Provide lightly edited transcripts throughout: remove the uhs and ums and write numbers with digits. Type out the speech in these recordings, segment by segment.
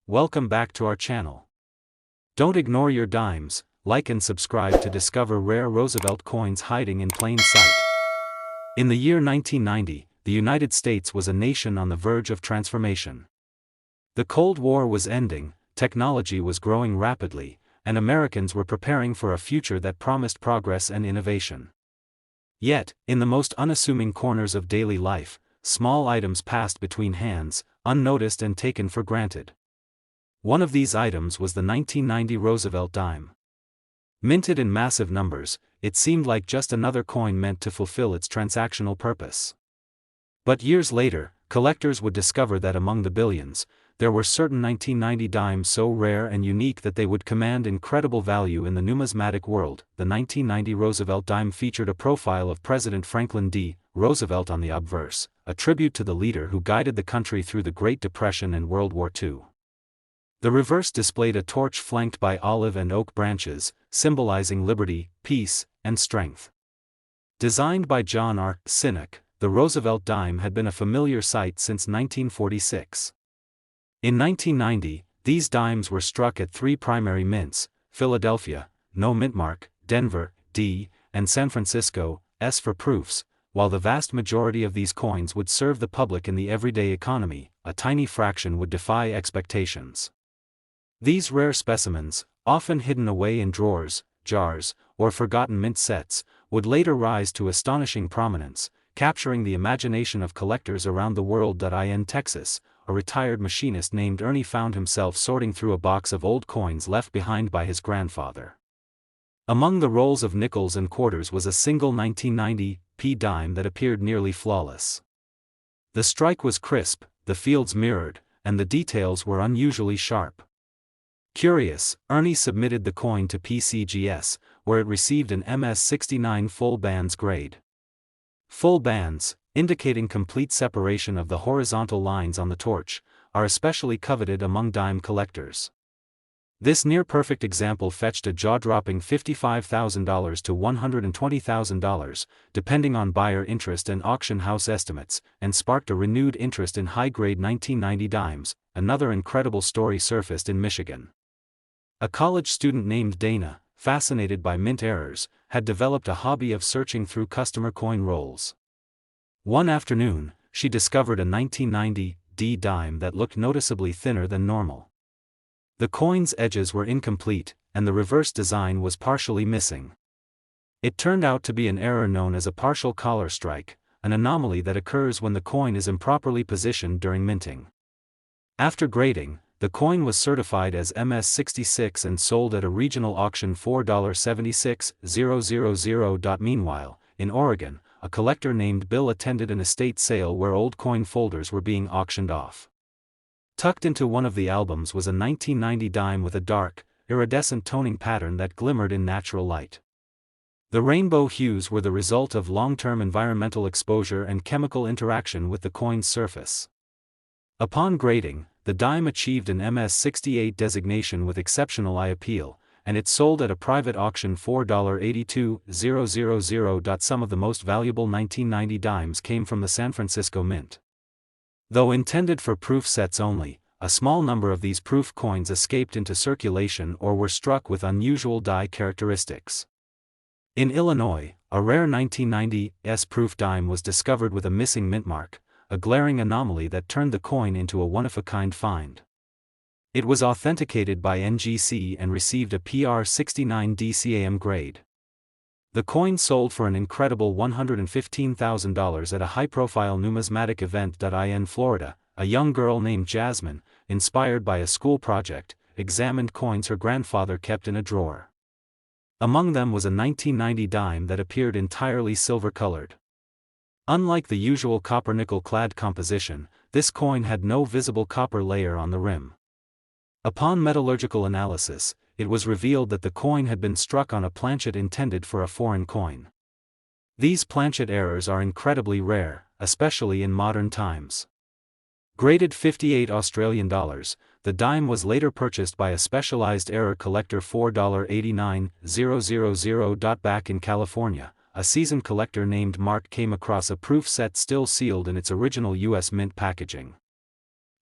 welcome back to our channel. Don't ignore your dimes, like and subscribe to discover rare Roosevelt coins hiding in plain sight. In the year 1990, the United States was a nation on the verge of transformation. The Cold War was ending, technology was growing rapidly, and Americans were preparing for a future that promised progress and innovation. Yet, in the most unassuming corners of daily life, small items passed between hands, unnoticed and taken for granted. One of these items was the 1990 Roosevelt Dime. Minted in massive numbers, it seemed like just another coin meant to fulfill its transactional purpose. But years later, collectors would discover that among the billions, there were certain 1990 dimes so rare and unique that they would command incredible value in the numismatic world. The 1990 Roosevelt Dime featured a profile of President Franklin D. Roosevelt on the obverse, a tribute to the leader who guided the country through the Great Depression and World War II. The reverse displayed a torch flanked by olive and oak branches, symbolizing liberty, peace, and strength. Designed by John R. Sinnock, the Roosevelt Dime had been a familiar sight since 1946. In 1990, these dimes were struck at three primary mints: Philadelphia, no mint mark; Denver, D, and San Francisco, S for proofs. While the vast majority of these coins would serve the public in the everyday economy, a tiny fraction would defy expectations. These rare specimens, often hidden away in drawers, jars, or forgotten mint sets, would later rise to astonishing prominence, capturing the imagination of collectors around the world. In Texas, a retired machinist named Ernie found himself sorting through a box of old coins left behind by his grandfather. Among the rolls of nickels and quarters was a single 1990 P dime that appeared nearly flawless. The strike was crisp, the fields mirrored, and the details were unusually sharp. Curious, Ernie submitted the coin to PCGS, where it received an MS-69 full bands grade. Full bands, indicating complete separation of the horizontal lines on the torch, are especially coveted among dime collectors. This near-perfect example fetched a jaw-dropping $55,000 to $120,000, depending on buyer interest and auction house estimates, and sparked a renewed interest in high-grade 1990 dimes. Another incredible story surfaced in Michigan. A college student named Dana, fascinated by mint errors, had developed a hobby of searching through customer coin rolls. One afternoon, she discovered a 1990 D dime that looked noticeably thinner than normal. The coin's edges were incomplete, and the reverse design was partially missing. It turned out to be an error known as a partial collar strike, an anomaly that occurs when the coin is improperly positioned during minting. After grading, the coin was certified as MS-66 and sold at a regional auction for $76,000. Meanwhile, in Oregon, a collector named Bill attended an estate sale where old coin folders were being auctioned off. Tucked into one of the albums was a 1990 dime with a dark, iridescent toning pattern that glimmered in natural light. The rainbow hues were the result of long-term environmental exposure and chemical interaction with the coin's surface. Upon grading, the dime achieved an MS-68 designation with exceptional eye appeal, and it sold at a private auction for $82,000. Some of the most valuable 1990 dimes came from the San Francisco Mint. Though intended for proof sets only, a small number of these proof coins escaped into circulation or were struck with unusual die characteristics. In Illinois, a rare 1990 S-proof dime was discovered with a missing mint mark, a glaring anomaly that turned the coin into a one-of-a-kind find. It was authenticated by NGC and received a PR-69 DCAM grade. The coin sold for an incredible $115,000 at a high-profile numismatic event. In Florida, a young girl named Jasmine, inspired by a school project, examined coins her grandfather kept in a drawer. Among them was a 1990 dime that appeared entirely silver-colored. Unlike the usual copper-nickel clad composition, this coin had no visible copper layer on the rim. Upon metallurgical analysis, it was revealed that the coin had been struck on a planchet intended for a foreign coin. These planchet errors are incredibly rare, especially in modern times. Graded $58 Australian, the dime was later purchased by a specialized error collector for $89,000. Back in California, a seasoned collector named Mark came across a proof set still sealed in its original U.S. Mint packaging.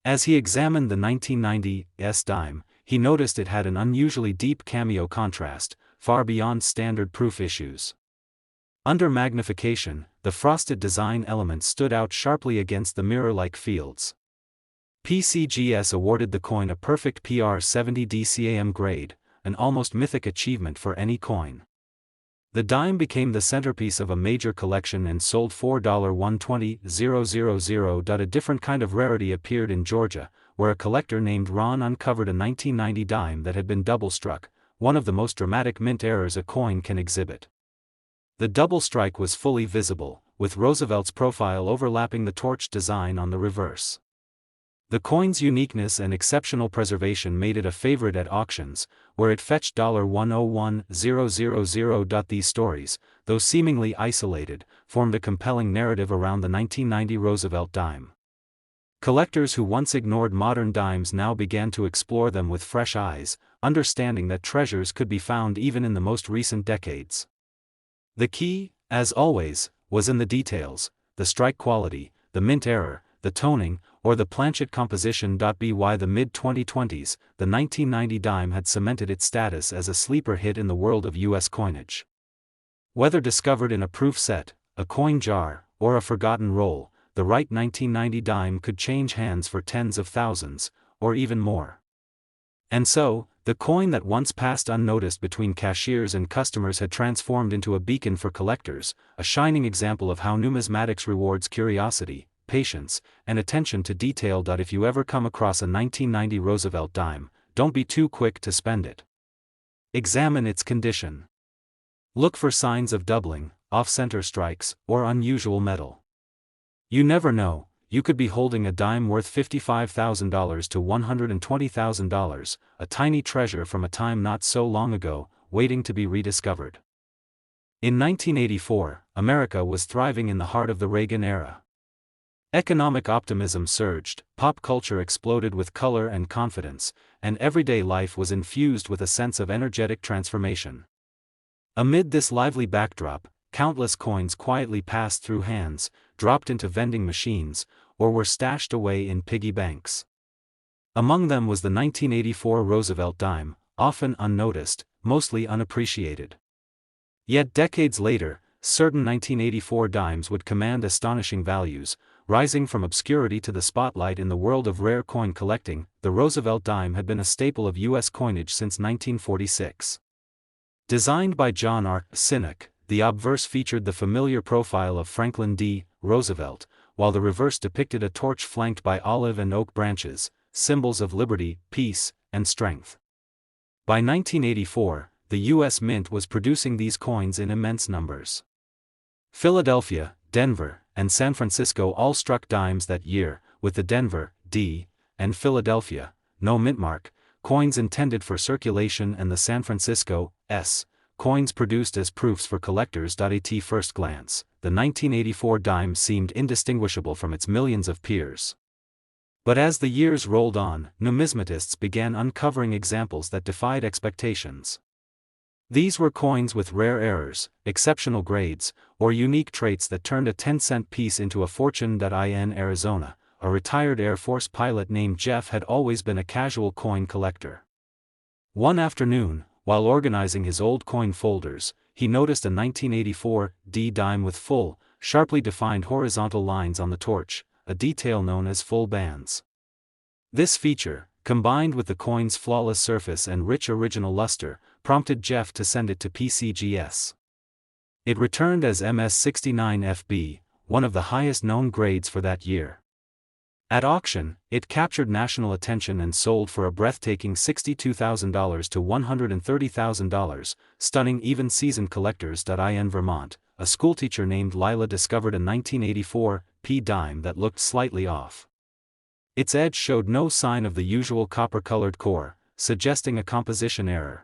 As he examined the 1990 S dime, he noticed it had an unusually deep cameo contrast, far beyond standard proof issues. Under magnification, the frosted design element stood out sharply against the mirror-like fields. PCGS awarded the coin a perfect PR70 DCAM grade, an almost mythic achievement for any coin. The dime became the centerpiece of a major collection and sold $4,120,000. A different kind of rarity appeared in Georgia, where a collector named Ron uncovered a 1990 dime that had been double-struck, one of the most dramatic mint errors a coin can exhibit. The double strike was fully visible, with Roosevelt's profile overlapping the torch design on the reverse. The coin's uniqueness and exceptional preservation made it a favorite at auctions, where it fetched $101,000. These stories, though seemingly isolated, formed a compelling narrative around the 1990 Roosevelt dime. Collectors who once ignored modern dimes now began to explore them with fresh eyes, understanding that treasures could be found even in the most recent decades. The key, as always, was in the details: the strike quality, the mint error, the toning, or the planchet composition. By the mid-2020s, the 1990 dime had cemented its status as a sleeper hit in the world of U.S. coinage. Whether discovered in a proof set, a coin jar, or a forgotten roll, the right 1990 dime could change hands for tens of thousands, or even more. And so, the coin that once passed unnoticed between cashiers and customers had transformed into a beacon for collectors, a shining example of how numismatics rewards curiosity, patience, and attention to detail. If you ever come across a 1990 Roosevelt dime, don't be too quick to spend it. Examine its condition. Look for signs of doubling, off-center strikes, or unusual metal. You never know, you could be holding a dime worth $55,000 to $120,000, a tiny treasure from a time not so long ago, waiting to be rediscovered. In 1984, America was thriving in the heart of the Reagan era. Economic optimism surged, pop culture exploded with color and confidence, and everyday life was infused with a sense of energetic transformation. Amid this lively backdrop, countless coins quietly passed through hands, dropped into vending machines, or were stashed away in piggy banks. Among them was the 1984 Roosevelt dime, often unnoticed, mostly unappreciated. Yet decades later, certain 1984 dimes would command astonishing values, rising from obscurity to the spotlight in the world of rare coin collecting. The Roosevelt dime had been a staple of U.S. coinage since 1946. Designed by John R. Sinek, the obverse featured the familiar profile of Franklin D. Roosevelt, while the reverse depicted a torch flanked by olive and oak branches, symbols of liberty, peace, and strength. By 1984, the U.S. Mint was producing these coins in immense numbers. Philadelphia, Denver, and San Francisco all struck dimes that year, with the Denver D and Philadelphia No mint mark coins intended for circulation and the San Francisco S coins produced as proofs for collectors. At first glance, the 1984 dime seemed indistinguishable from its millions of peers. But as the years rolled on, numismatists began uncovering examples that defied expectations. These were coins with rare errors, exceptional grades, or unique traits that turned a 10-cent piece into a fortune. In Arizona, a retired Air Force pilot named Jeff had always been a casual coin collector. One afternoon, while organizing his old coin folders, he noticed a 1984 D dime with full, sharply defined horizontal lines on the torch, a detail known as full bands. This feature, combined with the coin's flawless surface and rich original luster, prompted Jeff to send it to PCGS. It returned as MS69FB, one of the highest known grades for that year. At auction, it captured national attention and sold for a breathtaking $62,000 to $130,000, stunning even seasoned collectors. In Vermont, a schoolteacher named Lila discovered a 1984 P dime that looked slightly off. Its edge showed no sign of the usual copper-colored core, suggesting a composition error.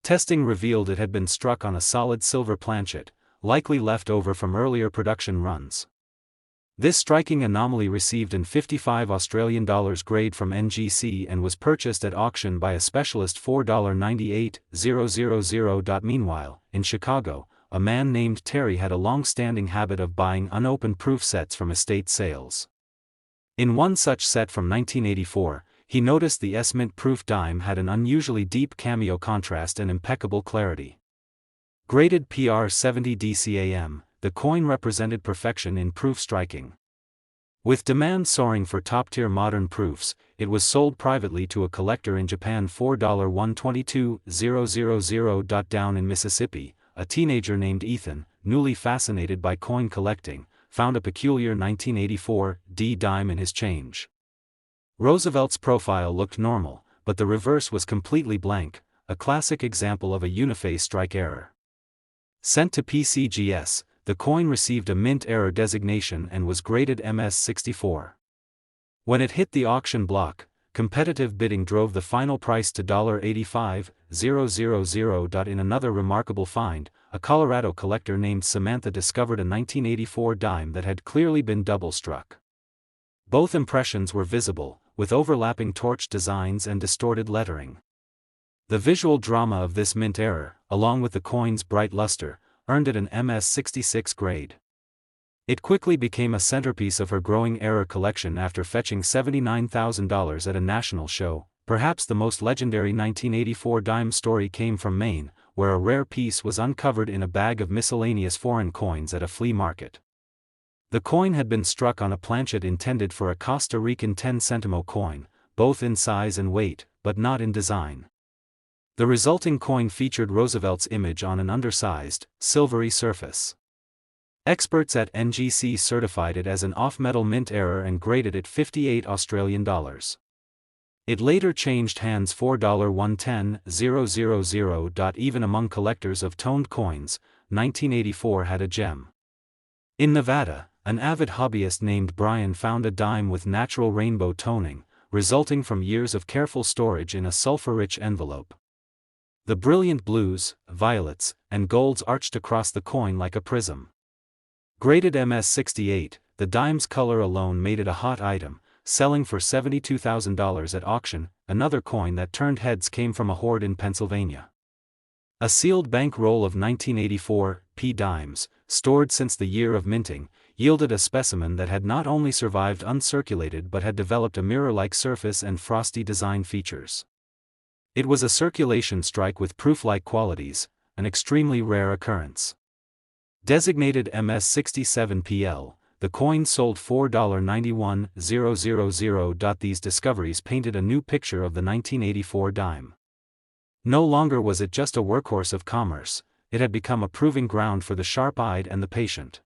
Testing revealed it had been struck on a solid silver planchet, likely left over from earlier production runs. This striking anomaly received an $55 Australian grade from NGC and was purchased at auction by a specialist $4.98,000. Meanwhile, in Chicago, a man named Terry had a long-standing habit of buying unopened proof sets from estate sales. In one such set from 1984, he noticed the S-Mint-proof dime had an unusually deep cameo contrast and impeccable clarity. Graded PR 70 DCAM, the coin represented perfection in proof striking. With demand soaring for top-tier modern proofs, it was sold privately to a collector in Japan for $122,000. Down in Mississippi, a teenager named Ethan, newly fascinated by coin collecting, found a peculiar 1984 D dime in his change. Roosevelt's profile looked normal, but the reverse was completely blank, a classic example of a uniphase strike error. Sent to PCGS, the coin received a mint error designation and was graded MS64. When it hit the auction block, competitive bidding drove the final price to $85,000. In another remarkable find, a Colorado collector named Samantha discovered a 1984 dime that had clearly been double-struck. Both impressions were visible, with overlapping torch designs and distorted lettering. The visual drama of this mint error, along with the coin's bright luster, earned it an MS66 grade. It quickly became a centerpiece of her growing error collection after fetching $79,000 at a national show. Perhaps the most legendary 1984 dime story came from Maine, where a rare piece was uncovered in a bag of miscellaneous foreign coins at a flea market. The coin had been struck on a planchet intended for a Costa Rican 10-centimo coin, both in size and weight, but not in design. The resulting coin featured Roosevelt's image on an undersized, silvery surface. Experts at NGC certified it as an off-metal mint error and graded it $58 Australian. It later changed hands for $110,000. Even among collectors of toned coins, 1984 had a gem. In Nevada, an avid hobbyist named Brian found a dime with natural rainbow toning, resulting from years of careful storage in a sulfur-rich envelope. The brilliant blues, violets, and golds arched across the coin like a prism. Graded MS68, the dime's color alone made it a hot item, selling for $72,000 at auction. Another coin that turned heads came from a hoard in Pennsylvania. A sealed bank roll of 1984 P dimes, stored since the year of minting, yielded a specimen that had not only survived uncirculated but had developed a mirror-like surface and frosty design features. It was a circulation strike with proof-like qualities, an extremely rare occurrence. Designated MS67PL, the coin sold $4.91000. These discoveries painted a new picture of the 1984 dime. No longer was it just a workhorse of commerce, it had become a proving ground for the sharp-eyed and the patient.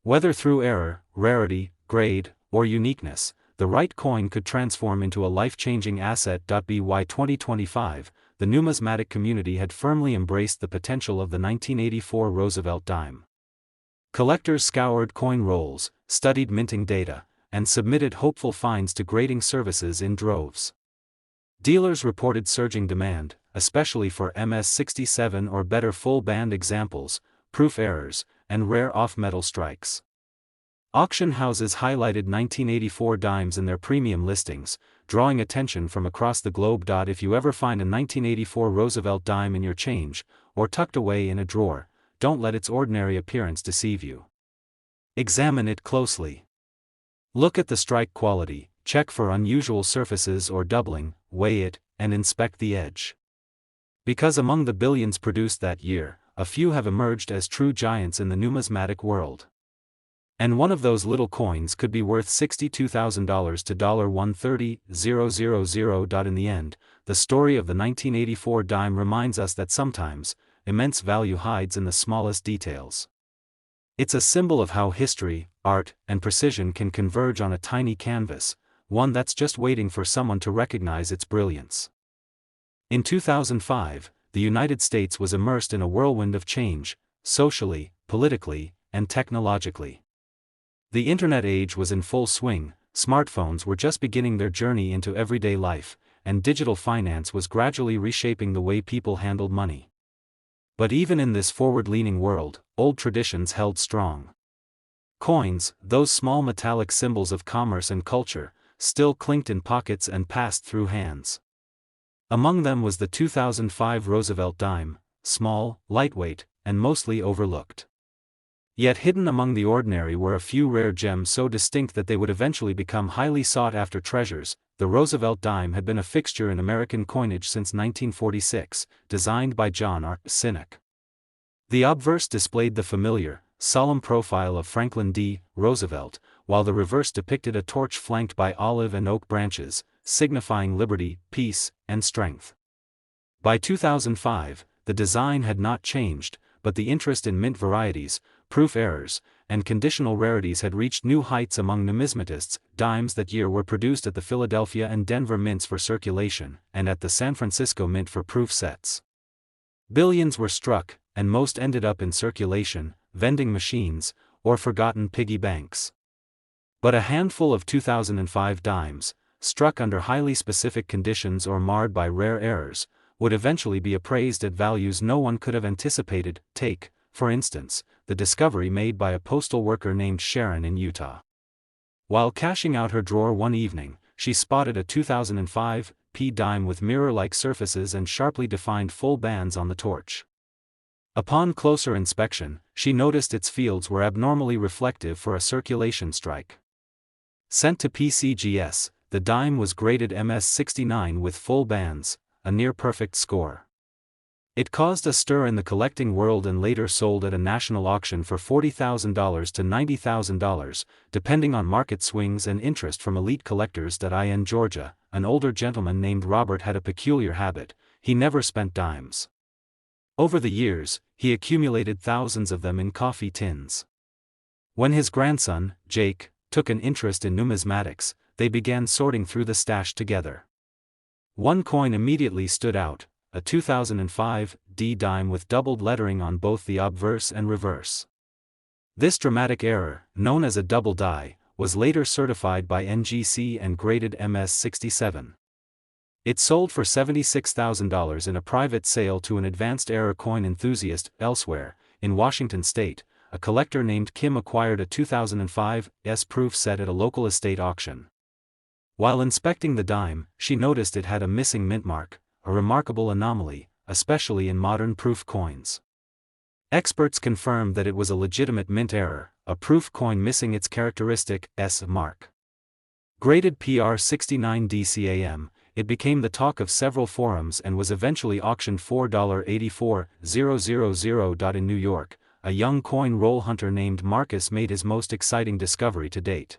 Whether through error, rarity, grade, or uniqueness, the right coin could transform into a life-changing asset. By 2025, the numismatic community had firmly embraced the potential of the 1984 Roosevelt dime. Collectors scoured coin rolls, studied minting data, and submitted hopeful finds to grading services in droves. Dealers reported surging demand, especially for MS67 or better full-band examples, proof errors, and rare off-metal strikes. Auction houses highlighted 1984 dimes in their premium listings, drawing attention from across the globe. If you ever find a 1984 Roosevelt dime in your change, or tucked away in a drawer, don't let its ordinary appearance deceive you. Examine it closely. Look at the strike quality, check for unusual surfaces or doubling, weigh it, and inspect the edge. Because among the billions produced that year, a few have emerged as true giants in the numismatic world. And one of those little coins could be worth $62,000 to $130,000. In the end, the story of the 1984 dime reminds us that sometimes, immense value hides in the smallest details. It's a symbol of how history, art, and precision can converge on a tiny canvas, one that's just waiting for someone to recognize its brilliance. In 2005, the United States was immersed in a whirlwind of change, socially, politically, and technologically. The internet age was in full swing, smartphones were just beginning their journey into everyday life, and digital finance was gradually reshaping the way people handled money. But even in this forward-leaning world, old traditions held strong. Coins, those small metallic symbols of commerce and culture, still clinked in pockets and passed through hands. Among them was the 2005 Roosevelt dime, small, lightweight, and mostly overlooked. Yet hidden among the ordinary were a few rare gems so distinct that they would eventually become highly sought-after treasures. The Roosevelt dime had been a fixture in American coinage since 1946, designed by John R. Sinnock. The obverse displayed the familiar, solemn profile of Franklin D. Roosevelt, while the reverse depicted a torch flanked by olive and oak branches, signifying liberty, peace, and strength. By 2005, the design had not changed, but the interest in mint varieties, proof errors, and conditional rarities had reached new heights among numismatists. Dimes that year were produced at the Philadelphia and Denver mints for circulation, and at the San Francisco mint for proof sets. Billions were struck, and most ended up in circulation, vending machines, or forgotten piggy banks. But a handful of 2005 dimes, struck under highly specific conditions or marred by rare errors, would eventually be appraised at values no one could have anticipated. Take, for instance, the discovery made by a postal worker named Sharon in Utah. While cashing out her drawer one evening, she spotted a 2005 P dime with mirror-like surfaces and sharply defined full bands on the torch. Upon closer inspection, she noticed its fields were abnormally reflective for a circulation strike. Sent to PCGS, the dime was graded MS-69 with full bands, a near-perfect score. It caused a stir in the collecting world and later sold at a national auction for $40,000 to $90,000, depending on market swings and interest from elite collectors. In Georgia, an older gentleman named Robert had a peculiar habit: he never spent dimes. Over the years, he accumulated thousands of them in coffee tins. When his grandson, Jake, took an interest in numismatics, they began sorting through the stash together. One coin immediately stood out: a 2005 D dime with doubled lettering on both the obverse and reverse. This dramatic error, known as a double die, was later certified by NGC and graded MS-67. It sold for $76,000 in a private sale to an advanced error coin enthusiast. Elsewhere, in Washington state, a collector named Kim acquired a 2005 S-proof set at a local estate auction. While inspecting the dime, she noticed it had a missing mint mark, a remarkable anomaly, especially in modern proof coins. Experts confirmed that it was a legitimate mint error, a proof coin missing its characteristic S mark. Graded PR69 DCAM, it became the talk of several forums and was eventually auctioned for $84000. In New York, a young coin roll hunter named Marcus made his most exciting discovery to date.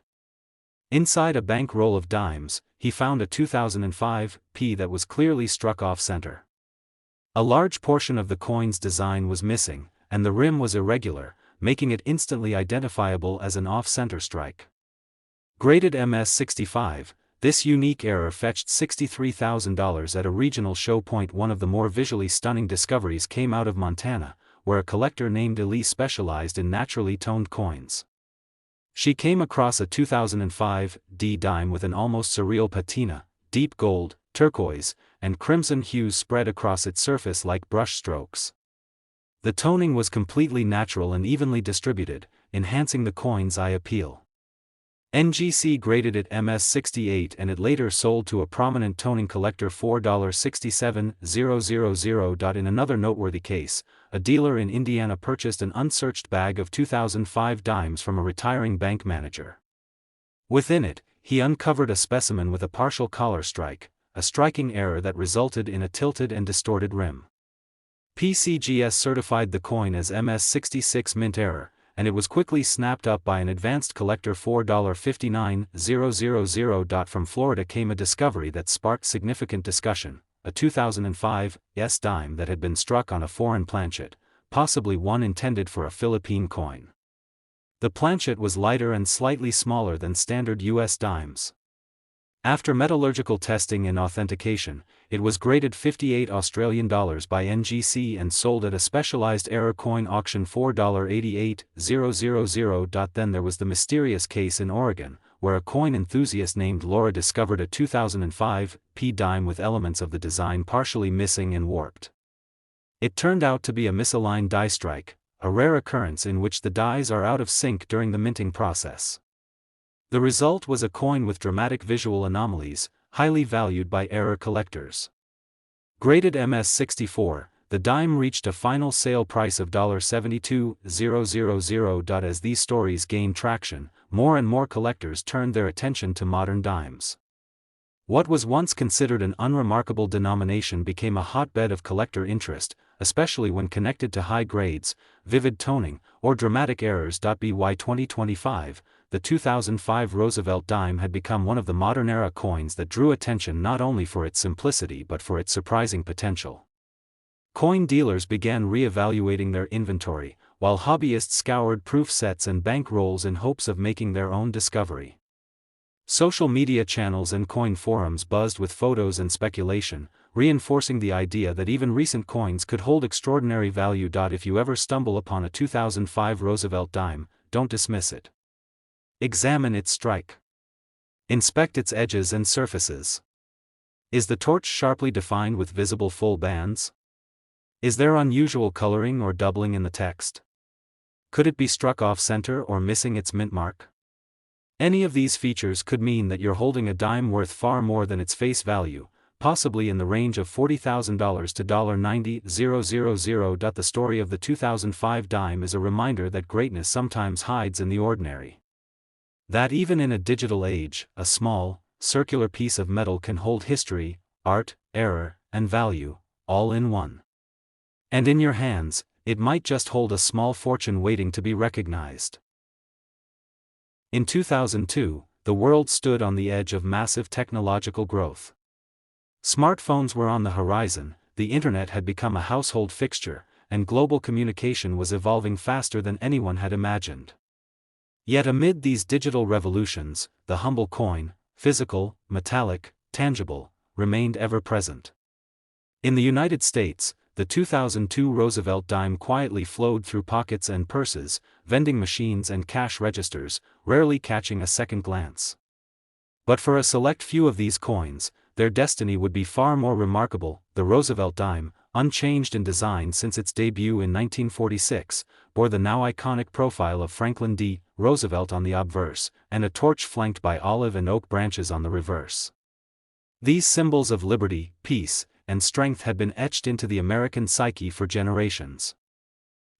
Inside a bank roll of dimes, he found a 2005 P that was clearly struck off-center. A large portion of the coin's design was missing, and the rim was irregular, making it instantly identifiable as an off-center strike. Graded MS-65, this unique error fetched $63,000 at a regional show. One of the more visually stunning discoveries came out of Montana, where a collector named Elise specialized in naturally toned coins. She came across a 2005 D dime with an almost surreal patina, deep gold, turquoise, and crimson hues spread across its surface like brush strokes. The toning was completely natural and evenly distributed, enhancing the coin's eye appeal. NGC graded it MS-68 and it later sold to a prominent toning collector for $67000. In another noteworthy case, a dealer in Indiana purchased an unsearched bag of 2005 dimes from a retiring bank manager. Within it, he uncovered a specimen with a partial collar strike, a striking error that resulted in a tilted and distorted rim. PCGS certified the coin as MS-66 mint error, and it was quickly snapped up by an advanced collector for $59000. From Florida came a discovery that sparked significant discussion: a 2005 S dime that had been struck on a foreign planchet, possibly one intended for a Philippine coin. The planchet was lighter and slightly smaller than standard US dimes. After metallurgical testing and authentication, it was graded $58 by NGC and sold at a specialized error coin auction for $88000. Then there was the mysterious case in Oregon, where a coin enthusiast named Laura discovered a 2005 P dime with elements of the design partially missing and warped. It turned out to be a misaligned die strike, a rare occurrence in which the dies are out of sync during the minting process. The result was a coin with dramatic visual anomalies, highly valued by error collectors. Graded MS-64, the dime reached a final sale price of $72,000. As these stories gained traction, more and more collectors turned their attention to modern dimes. What was once considered an unremarkable denomination became a hotbed of collector interest, especially when connected to high grades, vivid toning, or dramatic errors. By 2025, the 2005 Roosevelt Dime had become one of the modern-era coins that drew attention not only for its simplicity but for its surprising potential. Coin dealers began re-evaluating their inventory, while hobbyists scoured proof sets and bank rolls in hopes of making their own discovery. Social media channels and coin forums buzzed with photos and speculation, reinforcing the idea that even recent coins could hold extraordinary value. If you ever stumble upon a 2005 Roosevelt Dime, don't dismiss it. Examine its strike. Inspect its edges and surfaces. Is the torch sharply defined with visible full bands? Is there unusual coloring or doubling in the text? Could it be struck off-center or missing its mint mark? Any of these features could mean that you're holding a dime worth far more than its face value, possibly in the range of $40,000 to $90,000. The story of the 2005 dime is a reminder that greatness sometimes hides in the ordinary. That even in a digital age, a small, circular piece of metal can hold history, art, error, and value, all in one. And in your hands, it might just hold a small fortune waiting to be recognized. In 2002, the world stood on the edge of massive technological growth. Smartphones were on the horizon, the internet had become a household fixture, and global communication was evolving faster than anyone had imagined. Yet amid these digital revolutions, the humble coin, physical, metallic, tangible, remained ever present. In the United States, the 2002 Roosevelt Dime quietly flowed through pockets and purses, vending machines and cash registers, rarely catching a second glance. But for a select few of these coins, their destiny would be far more remarkable. The Roosevelt Dime, unchanged in design since its debut in 1946, bore the now iconic profile of Franklin D. Roosevelt on the obverse, and a torch flanked by olive and oak branches on the reverse. These symbols of liberty, peace, and strength had been etched into the American psyche for generations.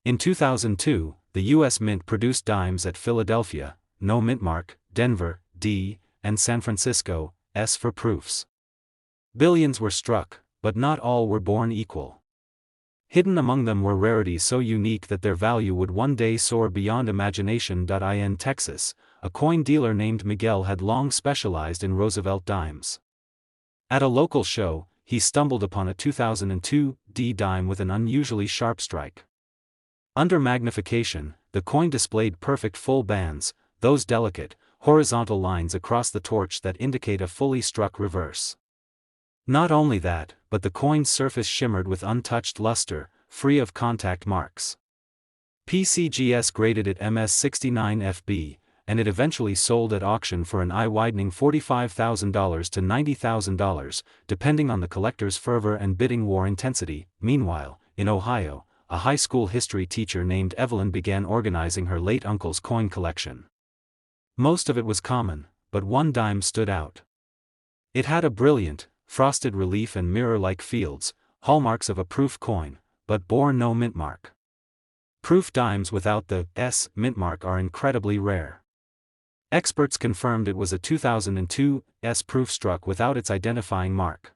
In 2002, the U.S. Mint produced dimes at Philadelphia, no mint mark, Denver, D, and San Francisco, S for proofs. Billions were struck, but not all were born equal. Hidden among them were rarities so unique that their value would one day soar beyond imagination. In Texas, a coin dealer named Miguel had long specialized in Roosevelt dimes. At a local show, he stumbled upon a 2002 D dime with an unusually sharp strike. Under magnification, the coin displayed perfect full bands, those delicate, horizontal lines across the torch that indicate a fully struck reverse. Not only that, but the coin's surface shimmered with untouched luster, free of contact marks. PCGS graded it MS69 FB, and it eventually sold at auction for an eye-widening $45,000 to $90,000, depending on the collector's fervor and bidding war intensity. Meanwhile, in Ohio, a high school history teacher named Evelyn began organizing her late uncle's coin collection. Most of it was common, but one dime stood out. It had a brilliant, frosted relief and mirror-like fields, hallmarks of a proof coin, but bore no mint mark. Proof dimes without the S mint mark are incredibly rare. Experts confirmed it was a 2002 S proof struck without its identifying mark.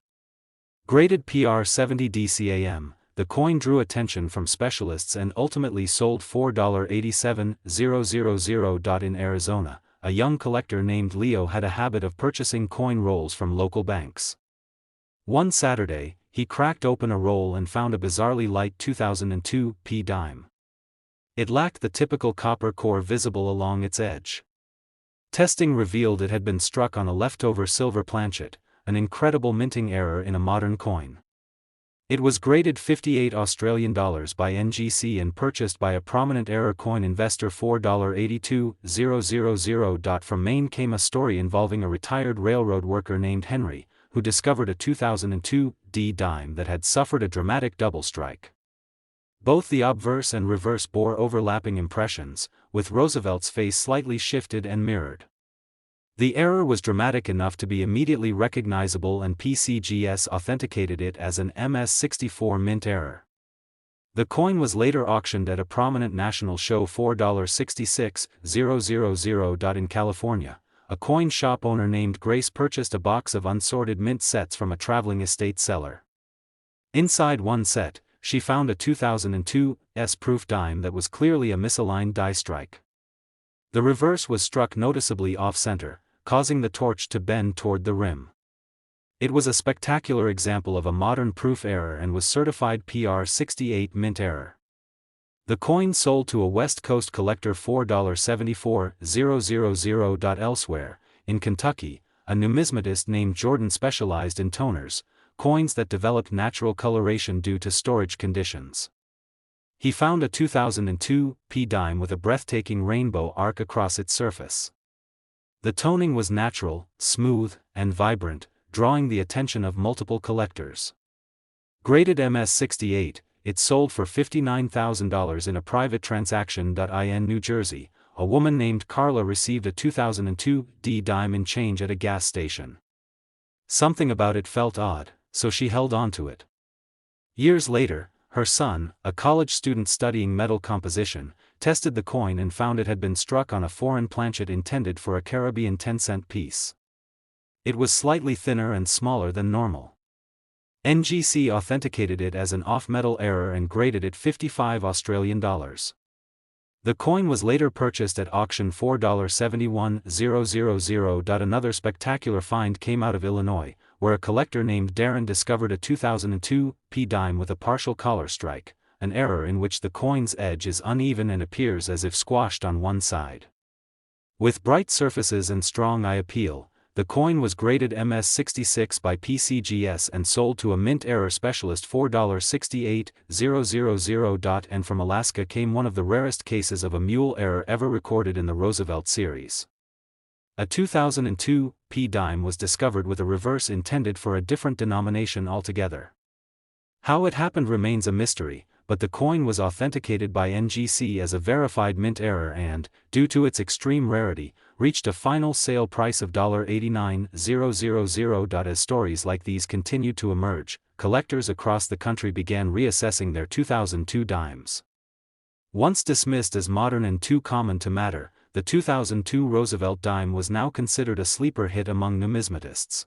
Graded PR 70 DCAM, the coin drew attention from specialists and ultimately sold $4.87000. In Arizona, a young collector named Leo had a habit of purchasing coin rolls from local banks. One Saturday, he cracked open a roll and found a bizarrely light 2002 P dime. It lacked the typical copper core visible along its edge. Testing revealed it had been struck on a leftover silver planchet, an incredible minting error in a modern coin. It was graded $58 by NGC and purchased by a prominent error coin investor $4.82000. From Maine came a story involving a retired railroad worker named Henry, who discovered a 2002 D dime that had suffered a dramatic double strike. Both the obverse and reverse bore overlapping impressions, with Roosevelt's face slightly shifted and mirrored. The error was dramatic enough to be immediately recognizable, and PCGS authenticated it as an MS64 mint error. The coin was later auctioned at a prominent national show for $66000. In California, a coin shop owner named Grace purchased a box of unsorted mint sets from a traveling estate seller. Inside one set, she found a 2002 S-proof dime that was clearly a misaligned die strike. The reverse was struck noticeably off-center, causing the torch to bend toward the rim. It was a spectacular example of a modern proof error and was certified PR 68 mint error. The coin sold to a West Coast collector for $74000. Elsewhere, in Kentucky, a numismatist named Jordan specialized in toners, coins that developed natural coloration due to storage conditions. He found a 2002 P dime with a breathtaking rainbow arc across its surface. The toning was natural, smooth, and vibrant, drawing the attention of multiple collectors. Graded MS-68, it sold for $59,000 in a private transaction. In New Jersey, a woman named Carla received a 2002 D dime in change at a gas station. Something about it felt odd, so she held on to it. Years later, her son, a college student studying metal composition, tested the coin and found it had been struck on a foreign planchet intended for a Caribbean 10-cent piece. It was slightly thinner and smaller than normal. NGC authenticated it as an off-metal error and graded it $55. The coin was later purchased at auction for $71000. Another spectacular find came out of Illinois, where a collector named Darren discovered a 2002 P dime with a partial collar strike, an error in which the coin's edge is uneven and appears as if squashed on one side. With bright surfaces and strong eye appeal, the coin was graded MS-66 by PCGS and sold to a mint error specialist for $68000. And from Alaska came one of the rarest cases of a mule error ever recorded in the Roosevelt series. A 2002 P dime was discovered with a reverse intended for a different denomination altogether. How it happened remains a mystery, but the coin was authenticated by NGC as a verified mint error and, due to its extreme rarity, reached a final sale price of $89,000. As stories like these continued to emerge, collectors across the country began reassessing their 2002 dimes. Once dismissed as modern and too common to matter, the 2002 Roosevelt Dime was now considered a sleeper hit among numismatists.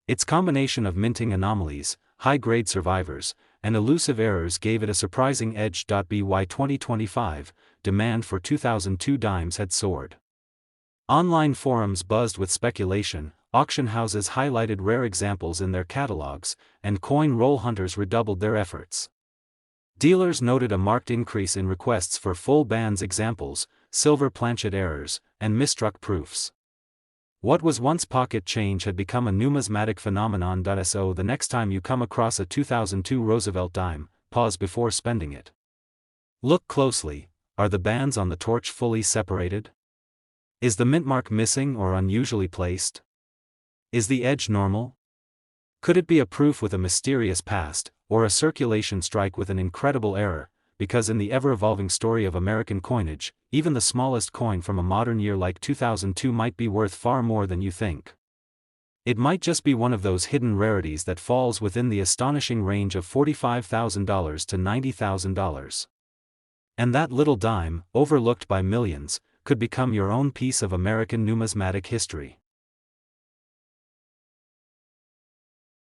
Its combination of minting anomalies, high-grade survivors, and elusive errors gave it a surprising edge. By 2025, demand for 2002 dimes had soared. Online forums buzzed with speculation, auction houses highlighted rare examples in their catalogs, and coin roll hunters redoubled their efforts. Dealers noted a marked increase in requests for full bands examples, silver planchet errors, and misstruck proofs. What was once pocket change had become a numismatic phenomenon. So the next time you come across a 2002 Roosevelt dime, pause before spending it. Look closely, are the bands on the torch fully separated? Is the mint mark missing or unusually placed? Is the edge normal? Could it be a proof with a mysterious past, or a circulation strike with an incredible error? Because in the ever-evolving story of American coinage, even the smallest coin from a modern year like 2002 might be worth far more than you think. It might just be one of those hidden rarities that falls within the astonishing range of $45,000 to $90,000. And that little dime, overlooked by millions, could become your own piece of American numismatic history.